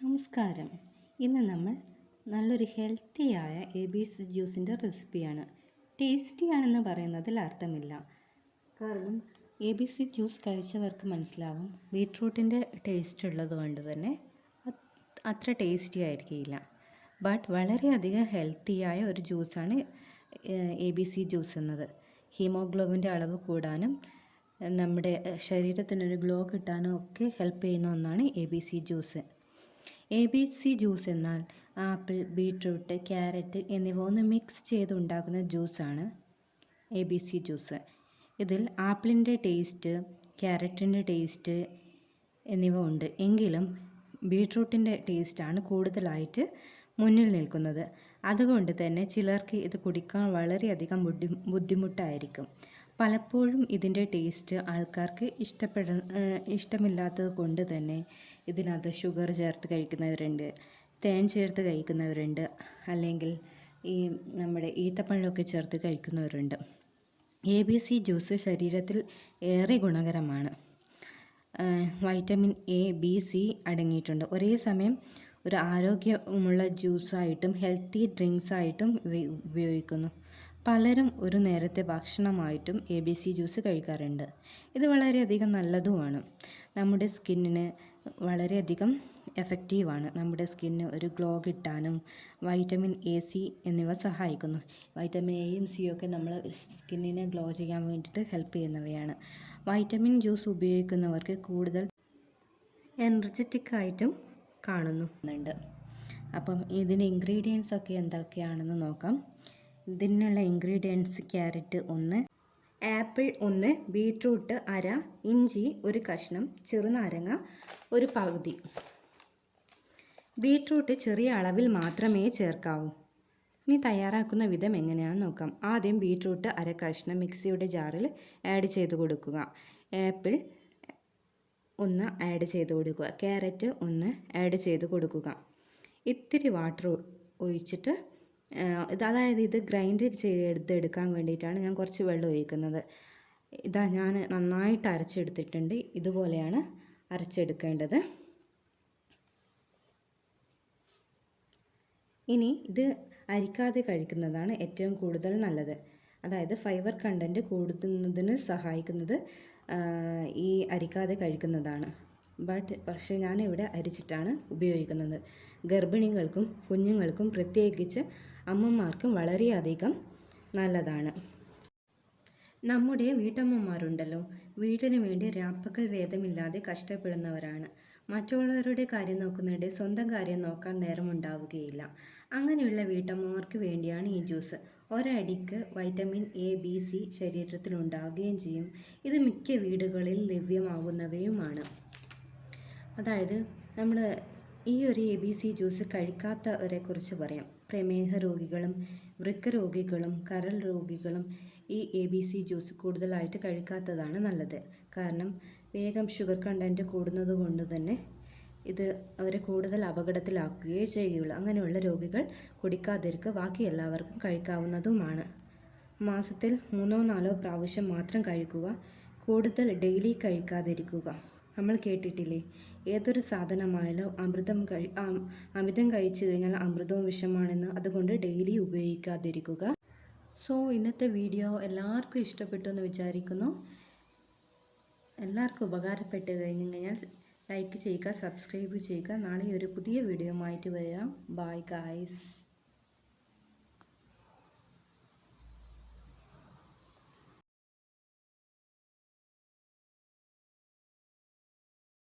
നമസ്കാരം. ഇന്ന് നമ്മൾ നല്ലൊരു ഹെൽത്തിയായ ABC ജ്യൂസിൻ്റെ റെസിപ്പിയാണ്. ടേസ്റ്റിയാണെന്ന് പറയുന്നതിൽ അർത്ഥമില്ല. കാരണം ABC ജ്യൂസ് കഴിച്ചവർക്ക് മനസ്സിലാവും ബീട്രൂട്ടിൻ്റെ ടേസ്റ്റ് ഉള്ളതുകൊണ്ട് തന്നെ അത്ര ടേസ്റ്റി ആയിരിക്കില്ല. ബട്ട് വളരെയധികം ഹെൽത്തിയായ ഒരു ജ്യൂസാണ് ABC ജ്യൂസ് എന്നത്. ഹീമോഗ്ലോബിൻ്റെ അളവ് കൂടാനും നമ്മുടെ ശരീരത്തിനൊരു ഗ്ലോ കിട്ടാനും ഒക്കെ ഹെൽപ്പ് ചെയ്യുന്ന ഒന്നാണ് ABC ജ്യൂസ്. ABC ജ്യൂസ് എന്നാൽ ആപ്പിൾ, ബീട്രൂട്ട്, ക്യാരറ്റ് എന്നിവ ഒന്ന് മിക്സ് ചെയ്ത് ഉണ്ടാക്കുന്ന ജ്യൂസാണ് ABC ജ്യൂസ്. ഇതിൽ ആപ്പിളിൻ്റെ ടേസ്റ്റ്, ക്യാരറ്റിൻ്റെ ടേസ്റ്റ് എന്നിവ ഉണ്ട്. എങ്കിലും ബീട്രൂട്ടിൻ്റെ ടേസ്റ്റാണ് കൂടുതലായിട്ട് മുന്നിൽ നിൽക്കുന്നത്. അതുകൊണ്ട് തന്നെ ചിലർക്ക് ഇത് കുടിക്കാൻ വളരെയധികം ബുദ്ധിമുട്ടായിരിക്കും. പലപ്പോഴും ഇതിൻ്റെ ടേസ്റ്റ് ആൾക്കാർക്ക് ഇഷ്ടമില്ലാത്തത് കൊണ്ട് തന്നെ ഇതിനകത്ത് ഷുഗർ ചേർത്ത് കഴിക്കുന്നവരുണ്ട്, തേൻ ചേർത്ത് കഴിക്കുന്നവരുണ്ട്, അല്ലെങ്കിൽ നമ്മുടെ ഈത്തപ്പഴമൊക്കെ ചേർത്ത് കഴിക്കുന്നവരുണ്ട്. ABC ജ്യൂസ് ശരീരത്തിൽ ഏറെ ഗുണകരമാണ്. വൈറ്റമിൻ A, B, C അടങ്ങിയിട്ടുണ്ട്. ഒരേ സമയം ഒരു ആരോഗ്യമുള്ള ജ്യൂസായിട്ടും ഹെൽത്തി ഡ്രിങ്ക്സായിട്ടും ഉപയോഗിക്കുന്നു. പലരും ഒരു നേരത്തെ ഭക്ഷണമായിട്ടും ABC ജ്യൂസ് കഴിക്കാറുണ്ട്. ഇത് വളരെയധികം നല്ലതുമാണ്. നമ്മുടെ സ്കിന്നിന് വളരെയധികം എഫക്റ്റീവാണ്. നമ്മുടെ സ്കിന്നിന് ഒരു ഗ്ലോ കിട്ടാനും വൈറ്റമിൻ A, C എന്നിവ സഹായിക്കുന്നു. വൈറ്റമിൻ Aയും Cയും ഒക്കെ നമ്മൾ സ്കിന്നിനെ ഗ്ലോ ചെയ്യാൻ വേണ്ടിയിട്ട് ഹെൽപ്പ് ചെയ്യുന്നവയാണ്. വൈറ്റമിൻ ജ്യൂസ് ഉപയോഗിക്കുന്നവർക്ക് കൂടുതൽ എനർജറ്റിക് ആയിട്ടും കാണുന്നുണ്ട്. അപ്പം ഇതിൻ്റെ ഇൻഗ്രീഡിയൻസ് ഒക്കെ എന്തൊക്കെയാണെന്ന് നോക്കാം. ഇതിനുള്ള ഇൻഗ്രീഡിയൻസ്: ക്യാരറ്റ് 1, ആപ്പിൾ 1, ബീട്രൂട്ട് 1/2, ഇഞ്ചി 1 കഷ്ണം, ചെറുനാരങ്ങ 1 പകുതി. ബീട്രൂട്ട് ചെറിയ അളവിൽ മാത്രമേ ചേർക്കാവൂ. ഇനി തയ്യാറാക്കുന്ന വിധം എങ്ങനെയാണെന്ന് നോക്കാം. ആദ്യം ബീട്രൂട്ട് 1/2 കഷ്ണം മിക്സിയുടെ ജാറിൽ ആഡ് ചെയ്ത് കൊടുക്കുക. ആപ്പിൾ 1 ആഡ് ചെയ്ത് കൊടുക്കുക. ക്യാരറ്റ് 1 ആഡ് ചെയ്ത് കൊടുക്കുക. ഇത്തിരി വാട്ടർ ഒഴിച്ചിട്ട് അതായത് ഇത് ഗ്രൈൻഡ് ചെയ്തെടുക്കാൻ വേണ്ടിയിട്ടാണ് ഞാൻ കുറച്ച് വെള്ളം ഒഴിക്കുന്നത്. ഞാൻ നന്നായിട്ട് അരച്ചെടുത്തിട്ടുണ്ട്. ഇതുപോലെയാണ് അരച്ചെടുക്കേണ്ടത്. ഇനി ഇത് അരിക്കാതെ കഴിക്കുന്നതാണ് ഏറ്റവും കൂടുതൽ നല്ലത്. അതായത് ഫൈബർ കണ്ടൻറ്റ് കൂടുന്നതിന് സഹായിക്കുന്നത് ഈ അരിക്കാതെ കഴിക്കുന്നതാണ്. പക്ഷേ ഞാനിവിടെ അരിച്ചിട്ടാണ് ഉപയോഗിക്കുന്നത്. ഗർഭിണികൾക്കും കുഞ്ഞുങ്ങൾക്കും പ്രത്യേകിച്ച് അമ്മമാർക്കും വളരെയധികം നല്ലതാണ്. നമ്മുടെ വീട്ടമ്മമാരുണ്ടല്ലോ, വീടിന് വേണ്ടി രാപ്പകൽ ഭേദമില്ലാതെ കഷ്ടപ്പെടുന്നവരാണ്. മറ്റുള്ളവരുടെ കാര്യം നോക്കുന്നിടെ സ്വന്തം കാര്യം നോക്കാൻ നേരമുണ്ടാവുകയില്ല. അങ്ങനെയുള്ള വീട്ടമ്മമാർക്ക് വേണ്ടിയാണ് ഈ ജ്യൂസ്. ഒരടിക്ക് വൈറ്റമിൻ A, B, C ശരീരത്തിൽ ഉണ്ടാവുകയും ചെയ്യും. ഇത് മിക്ക വീടുകളിൽ ലഭ്യമാകുന്നവയുമാണ്. അതായത് നമ്മൾ ഈ ഒരു ABC ജ്യൂസ് കഴിക്കാത്തവരെ കുറിച്ച് പറയാം. പ്രമേഹ രോഗികളും വൃക്ക രോഗികളും കരൾ രോഗികളും ഈ ABC ജ്യൂസ് കൂടുതലായിട്ട് കഴിക്കാത്തതാണ് നല്ലത്. കാരണം വേഗം ഷുഗർ കണ്ടൻറ്റ് കൂടുന്നത് കൊണ്ട് തന്നെ ഇത് അവരെ കൂടുതൽ അപകടത്തിലാക്കുകയേ ചെയ്യുകയുള്ളൂ. അങ്ങനെയുള്ള രോഗികൾ കുടിക്കാതിരിക്കുക. ബാക്കി എല്ലാവർക്കും കഴിക്കാവുന്നതുമാണ്. മാസത്തിൽ 3-4 പ്രാവശ്യം മാത്രം കഴിക്കുക. കൂടുതൽ ഡെയിലി കഴിക്കാതിരിക്കുക. നമ്മൾ കേട്ടിട്ടില്ലേ, ഏതൊരു സാധനമായാലും അമിതം കഴിച്ചു കഴിഞ്ഞാൽ അമൃതവും വിഷമാണെന്ന്. അതുകൊണ്ട് ഡെയിലി ഉപയോഗിക്കാതിരിക്കുക. ഇന്നത്തെ വീഡിയോ എല്ലാവർക്കും ഇഷ്ടപ്പെട്ടു എന്ന് വിചാരിക്കുന്നു. എല്ലാവർക്കും ഉപകാരപ്പെട്ട് കഴിഞ്ഞു കഴിഞ്ഞാൽ ലൈക്ക് ചെയ്യുക, സബ്സ്ക്രൈബ് ചെയ്യുക. നാളെ ഒരു പുതിയ വീഡിയോ ആയിട്ട് വരാം. Bye guys.